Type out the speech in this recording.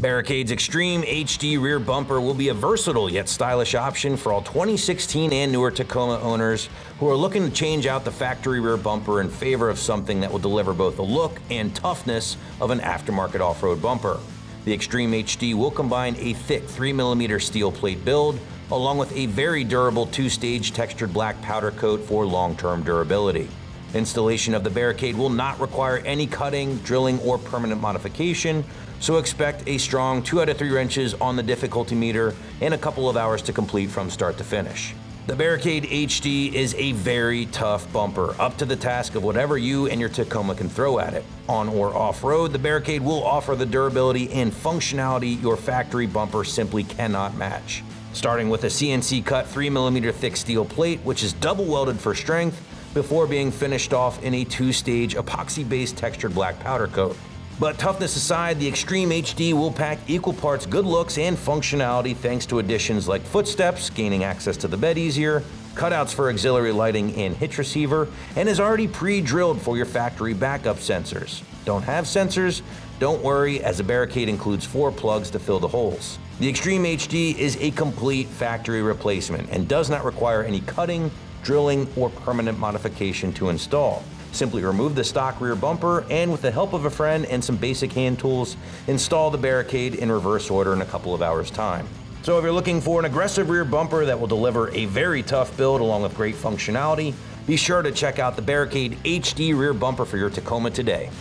Barricade's Extreme HD Rear Bumper will be a versatile yet stylish option for all 2016 and newer Tacoma owners who are looking to change out the factory rear bumper in favor of something that will deliver both the look and toughness of an aftermarket off-road bumper. The Extreme HD will combine a thick 3mm steel plate build along with a very durable 2-stage textured black powder coat for long-term durability. Installation of the Barricade will not require any cutting, drilling, or permanent modification, so expect a strong 2 out of 3 wrenches on the difficulty meter and a couple of hours to complete from start to finish. The Barricade HD is a very tough bumper, up to the task of whatever you and your Tacoma can throw at it. On or off-road, the Barricade will offer the durability and functionality your factory bumper simply cannot match. Starting with a CNC-cut 3mm thick steel plate, which is double welded for strength, before being finished off in a 2-stage epoxy-based textured black powder coat. But toughness aside, the Extreme HD will pack equal parts good looks and functionality thanks to additions like footsteps, gaining access to the bed easier, cutouts for auxiliary lighting and hitch receiver, and is already pre-drilled for your factory backup sensors. Don't have sensors? Don't worry, as the Barricade includes 4 plugs to fill the holes. The Extreme HD is a complete factory replacement and does not require any cutting, drilling, or permanent modification to install. Simply remove the stock rear bumper and, with the help of a friend and some basic hand tools, install the Barricade in reverse order in a couple of hours' time. So if you're looking for an aggressive rear bumper that will deliver a very tough build along with great functionality, be sure to check out the Barricade HD Rear Bumper for your Tacoma today.